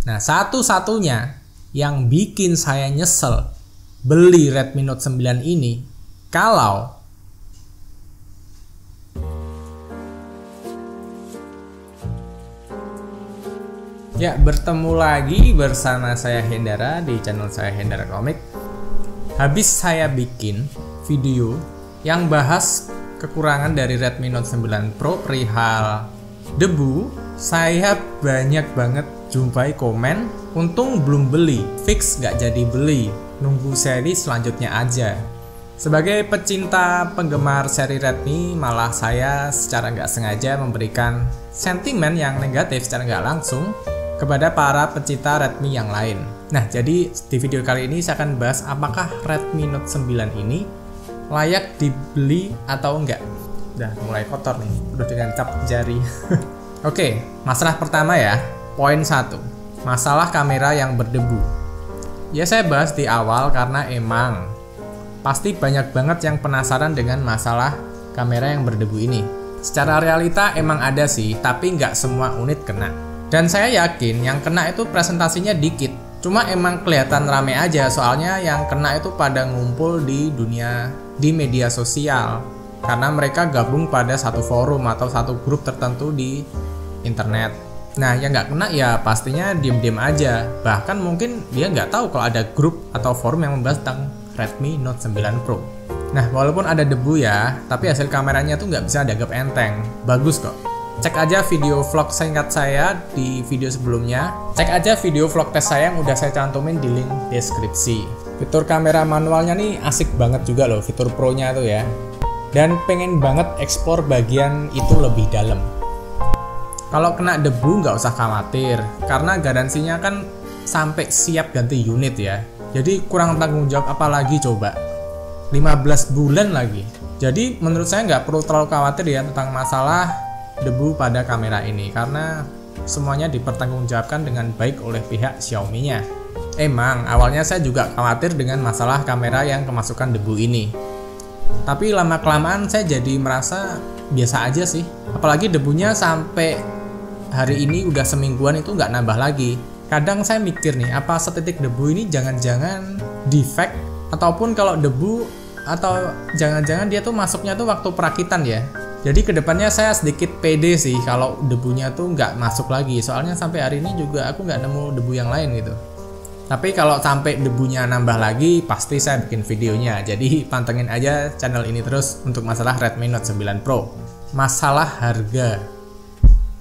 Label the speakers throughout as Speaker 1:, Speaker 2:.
Speaker 1: Nah, satu-satunya yang bikin saya nyesel beli Redmi Note 9 ini, kalau ya, bertemu lagi bersama saya Hendara di channel saya Hendara Komik. Habis saya bikin video yang bahas kekurangan dari Redmi Note 9 Pro perihal debu, saya banyak banget jumpai komen, untung belum beli, fix gak jadi beli, nunggu seri selanjutnya aja. Sebagai pecinta penggemar seri Redmi, malah saya secara nggak sengaja memberikan sentimen yang negatif secara nggak langsung kepada para pecinta Redmi yang lain. Nah, jadi di video kali ini saya akan bahas apakah Redmi Note 9 ini layak dibeli atau enggak. Udah mulai kotor nih, udah dengan cap jari. Oke, masalah pertama ya. Poin 1, masalah kamera yang berdebu. Ya, saya bahas di awal karena emang pasti banyak banget yang penasaran dengan masalah kamera yang berdebu ini. Secara realita emang ada sih, tapi nggak semua unit kena. Dan saya yakin yang kena itu presentasinya dikit. Cuma emang kelihatan rame aja, soalnya yang kena itu pada ngumpul di media sosial. Karena mereka gabung pada satu forum atau satu grup tertentu di internet. Nah, yang nggak kena ya pastinya diem-diem aja. Bahkan mungkin dia nggak tahu kalau ada grup atau forum yang membahas tentang Redmi Note 9 Pro. Nah, walaupun ada debu ya, tapi hasil kameranya tuh nggak bisa dianggap enteng. Bagus kok. Cek aja video vlog singkat saya di video sebelumnya. Cek aja video vlog tes saya yang udah saya cantumin di link deskripsi. Fitur kamera manualnya nih asik banget juga loh, fitur pro-nya tuh ya. Dan pengen banget explore bagian itu lebih dalam. Kalau kena debu nggak usah khawatir, karena garansinya kan sampai siap ganti unit ya. Jadi kurang tanggung jawab apalagi coba. 15 bulan lagi. Jadi menurut saya nggak perlu terlalu khawatir ya tentang masalah debu pada kamera ini, karena semuanya dipertanggungjawabkan dengan baik oleh pihak Xiaomi-nya. Emang awalnya saya juga khawatir dengan masalah kamera yang kemasukan debu ini, tapi lama-kelamaan saya jadi merasa biasa aja sih. Apalagi debunya sampai hari ini udah semingguan itu nggak nambah lagi. Kadang saya mikir nih, apa setitik debu ini jangan-jangan defect, ataupun kalau debu, atau jangan-jangan dia tuh masuknya tuh waktu perakitan ya. Jadi kedepannya saya sedikit pede sih kalau debunya tuh nggak masuk lagi. Soalnya sampai hari ini juga aku nggak nemu debu yang lain gitu. Tapi kalau sampai debunya nambah lagi, pasti saya bikin videonya. Jadi pantengin aja channel ini terus untuk masalah Redmi Note 9 Pro. Masalah harga.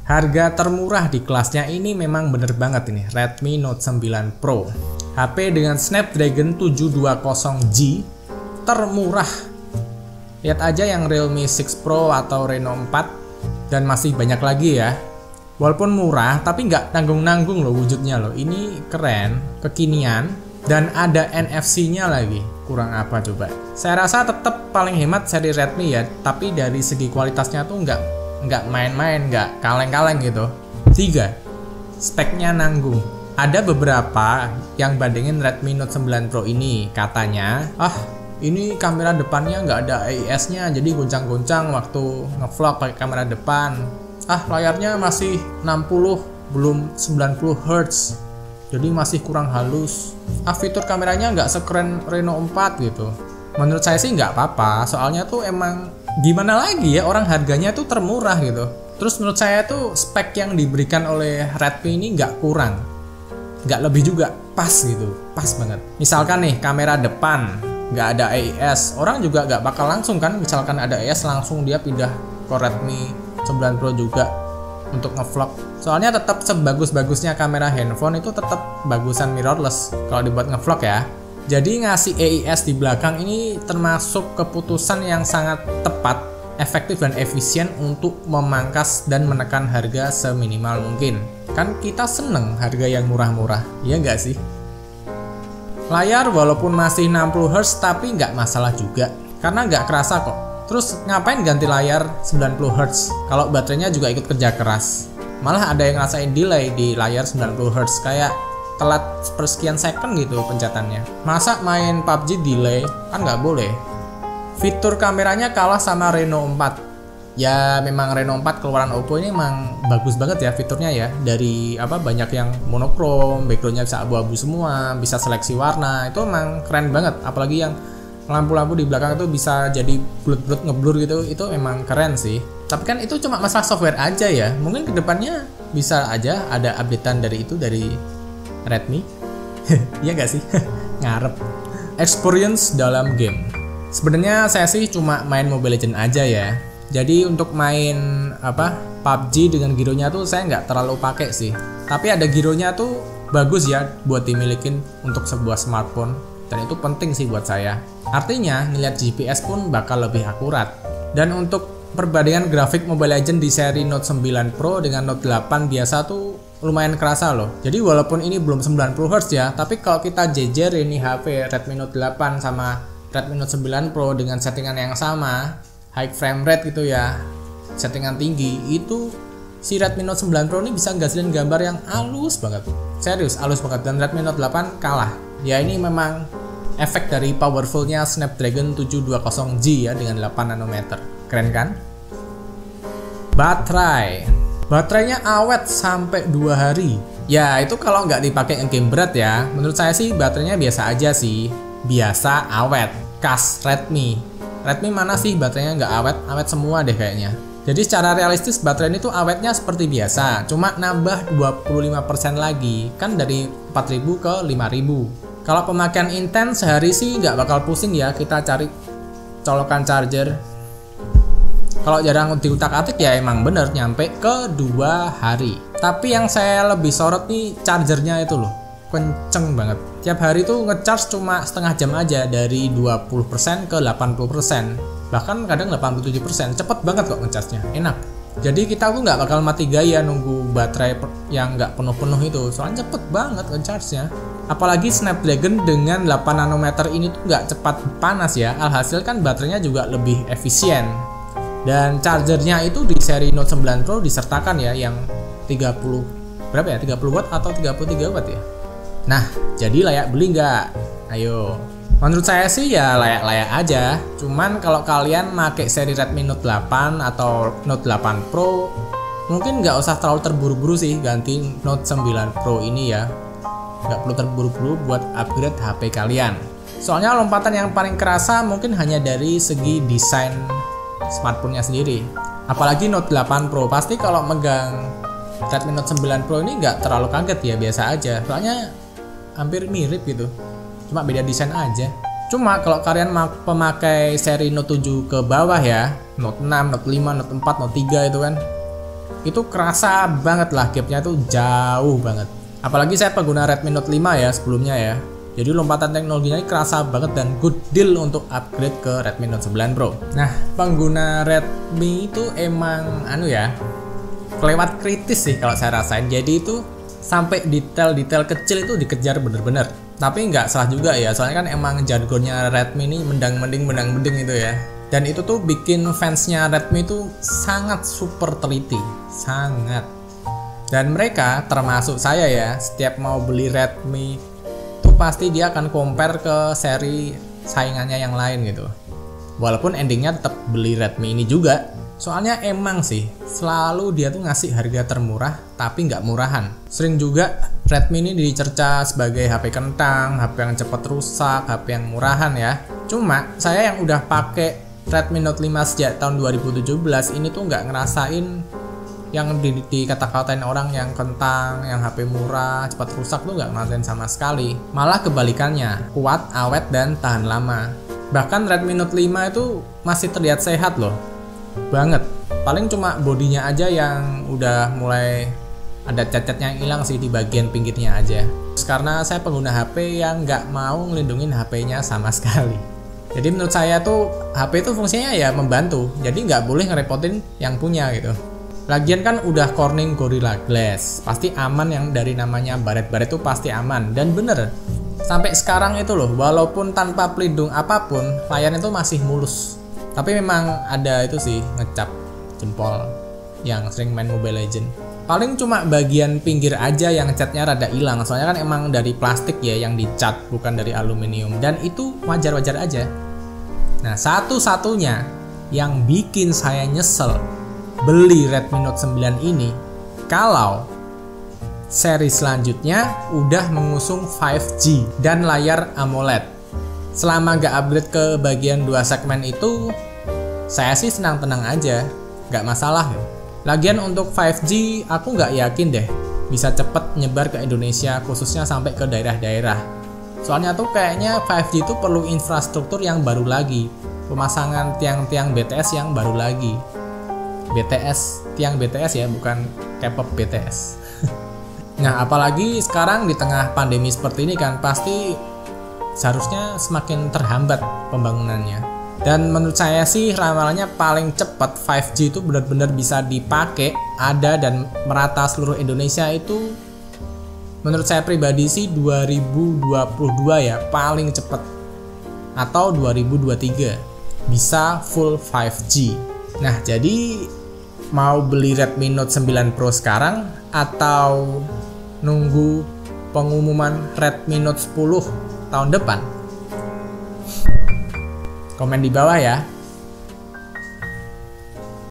Speaker 1: Harga termurah di kelasnya ini memang bener banget ini, Redmi Note 9 Pro. HP dengan Snapdragon 720G termurah. Lihat aja yang Realme 6 Pro atau Reno 4, dan masih banyak lagi ya. Walaupun murah, tapi nggak tanggung-nanggung loh wujudnya loh. Ini keren, kekinian, dan ada NFC-nya lagi. Kurang apa coba? Saya rasa tetap paling hemat seri Redmi ya, tapi dari segi kualitasnya tuh nggak main-main, nggak kaleng-kaleng gitu. 3, speknya nanggung. Ada beberapa yang bandingin Redmi Note 9 Pro ini, katanya, ini kamera depannya nggak ada AIS-nya, jadi goncang-goncang waktu ngevlog pakai kamera depan. Layarnya masih 60, belum 90 Hz, jadi masih kurang halus. Fitur kameranya nggak sekeren Reno 4 gitu. Menurut saya sih nggak apa-apa, soalnya tuh emang gimana lagi ya, orang harganya tuh termurah gitu. Terus menurut saya tuh spek yang diberikan oleh Redmi ini nggak kurang, nggak lebih juga, pas gitu, pas banget. Misalkan nih kamera depan nggak ada AIS, orang juga nggak bakal langsung kan, misalkan ada AIS langsung dia pindah ke Redmi 9 Pro juga untuk ngevlog. Soalnya tetap sebagus-bagusnya kamera handphone itu tetap bagusan mirrorless kalau dibuat ngevlog ya. Jadi ngasih AIS di belakang ini termasuk keputusan yang sangat tepat, efektif dan efisien untuk memangkas dan menekan harga seminimal mungkin. Kan kita seneng harga yang murah-murah, iya nggak sih? Layar walaupun masih 60 Hz tapi nggak masalah juga, karena nggak kerasa kok. Terus ngapain ganti layar 90 Hz kalau baterainya juga ikut kerja keras? Malah ada yang ngerasain delay di layar 90 Hz, kayak telat persekian second gitu pencetannya. Masa main PUBG delay? Kan nggak boleh. Fitur kameranya kalah sama Reno 4. Ya memang Reno 4 keluaran Oppo ini memang bagus banget ya fiturnya ya. Dari banyak yang monokrom, backgroundnya bisa abu-abu semua, bisa seleksi warna, itu emang keren banget. Apalagi yang lampu-lampu di belakang itu bisa jadi bulat-bulat ngeblur gitu, itu memang keren sih. Tapi kan itu cuma masalah software aja ya. Mungkin kedepannya bisa aja ada updatean dari Redmi. Iya gak sih? Ngarep. Experience dalam game. Sebenarnya saya sih cuma main Mobile Legends aja ya. Jadi untuk main PUBG dengan gironya tuh saya nggak terlalu pakai sih. Tapi ada gironya tuh bagus ya buat dimilikin untuk sebuah smartphone, dan itu penting sih buat saya. Artinya ngeliat GPS pun bakal lebih akurat. Dan untuk perbandingan grafik Mobile Legends di seri Note 9 Pro dengan Note 8 biasa tuh lumayan kerasa loh. Jadi walaupun ini belum 90Hz ya, tapi kalau kita jejer ini HP Redmi Note 8 sama Redmi Note 9 Pro dengan settingan yang sama, high frame rate gitu ya, settingan tinggi, itu si Redmi Note 9 Pro ini bisa ngasilin gambar yang halus banget. Serius, halus banget. Dan Redmi Note 8 kalah. Ya ini memang efek dari powerfulnya Snapdragon 720G ya dengan 8 nanometer. Keren kan? Baterainya awet sampai 2 hari. Ya itu kalau nggak dipakai game berat ya. Menurut saya sih baterainya biasa aja sih. Biasa awet. Khas Redmi mana sih baterainya nggak awet? Awet semua deh kayaknya. Jadi secara realistis baterai ini tuh awetnya seperti biasa, cuma nambah 25% lagi, kan dari 4000 ke 5000. Kalau pemakaian intens sehari sih nggak bakal pusing ya, kita cari colokan charger. Kalau jarang diutak-atik ya emang bener nyampe ke 2 hari. Tapi yang saya lebih sorot nih chargernya itu loh, kenceng banget. Tiap hari tuh ngecharge cuma setengah jam aja, dari 20% ke 80%, bahkan kadang 87%. Cepet banget kok ngecharge-nya, enak. Jadi kita tuh nggak bakal mati gaya nunggu baterai yang nggak penuh-penuh itu, soalnya cepet banget ngecharge-nya. Apalagi Snapdragon dengan 8 nanometer ini tuh nggak cepat panas ya, alhasil kan baterainya juga lebih efisien. Dan chargernya itu di seri Note 9 Pro disertakan ya yang 30 watt atau 33 watt ya. Nah, jadi layak beli nggak? Ayo. Menurut saya sih ya layak-layak aja. Cuman kalau kalian pakai seri Redmi Note 8 atau Note 8 Pro, mungkin nggak usah terlalu terburu-buru sih ganti Note 9 Pro ini ya. Nggak perlu terburu-buru buat upgrade HP kalian. Soalnya lompatan yang paling kerasa mungkin hanya dari segi desain smartphone-nya sendiri. Apalagi Note 8 Pro, pasti kalau megang Redmi Note 9 Pro ini nggak terlalu kaget ya, biasa aja. Soalnya hampir mirip gitu, cuma beda desain aja. Cuma kalau kalian pemakai seri Note 7 ke bawah ya, Note 6, Note 5, Note 4, Note 3 itu kan, itu kerasa banget lah, gapnya tuh jauh banget. Apalagi saya pengguna Redmi Note 5 ya sebelumnya ya, jadi lompatan teknologinya ini kerasa banget dan good deal untuk upgrade ke Redmi Note 9 Pro. Nah, pengguna Redmi itu emang kelewat kritis sih kalau saya rasain. Jadi itu sampai detail-detail kecil itu dikejar bener-bener. Tapi nggak salah juga ya, soalnya kan emang jargonnya Redmi ini mendang-mending itu ya. Dan itu tuh bikin fansnya Redmi itu sangat super teliti, sangat. Dan mereka termasuk saya ya, setiap mau beli Redmi itu pasti dia akan compare ke seri saingannya yang lain gitu. Walaupun endingnya tetap beli Redmi ini juga. Soalnya emang sih selalu dia tuh ngasih harga termurah tapi nggak murahan. Sering juga Redmi ini dicerca sebagai HP kentang, HP yang cepat rusak, HP yang murahan ya. Cuma saya yang udah pakai Redmi Note 5 sejak tahun 2017 ini tuh nggak ngerasain yang dikata-katain orang yang kentang, yang HP murah, cepat rusak tuh nggak ngerasain sama sekali. Malah kebalikannya, kuat, awet, dan tahan lama. Bahkan Redmi Note 5 itu masih terlihat sehat loh. Banget, paling cuma bodinya aja yang udah mulai ada cat-catnya yang hilang sih di bagian pinggirnya aja. Karena saya pengguna HP yang nggak mau ngelindungin HP-nya sama sekali. Jadi menurut saya tuh HP itu fungsinya ya membantu, jadi nggak boleh ngerepotin yang punya gitu. Lagian kan udah Corning Gorilla Glass, pasti aman, yang dari namanya baret-baret itu pasti aman. Dan bener, sampai sekarang itu loh, walaupun tanpa pelindung apapun, layar itu masih mulus. Tapi memang ada itu sih, ngecap jempol yang sering main Mobile Legends. Paling cuma bagian pinggir aja yang catnya rada hilang, soalnya kan emang dari plastik ya yang dicat, bukan dari aluminium. Dan itu wajar-wajar aja. Nah, satu-satunya yang bikin saya nyesel beli Redmi Note 9 ini, kalau seri selanjutnya udah mengusung 5G dan layar AMOLED. Selama nggak upgrade ke bagian 2 segmen itu, saya sih senang-tenang aja, nggak masalah. Lagian untuk 5G aku nggak yakin deh bisa cepet nyebar ke Indonesia, khususnya sampai ke daerah-daerah. Soalnya tuh kayaknya 5G itu perlu infrastruktur yang baru lagi, pemasangan tiang-tiang BTS yang baru lagi. BTS, tiang BTS ya, bukan K-pop BTS. Nah, apalagi sekarang di tengah pandemi seperti ini kan, pasti seharusnya semakin terhambat pembangunannya. Dan menurut saya sih ramalannya paling cepat 5G itu benar-benar bisa dipakai, ada dan merata seluruh Indonesia itu menurut saya pribadi sih 2022 ya paling cepat, atau 2023 bisa full 5G. Nah, jadi mau beli Redmi Note 9 Pro sekarang atau nunggu pengumuman Redmi Note 10 tahun depan? Komen di bawah ya.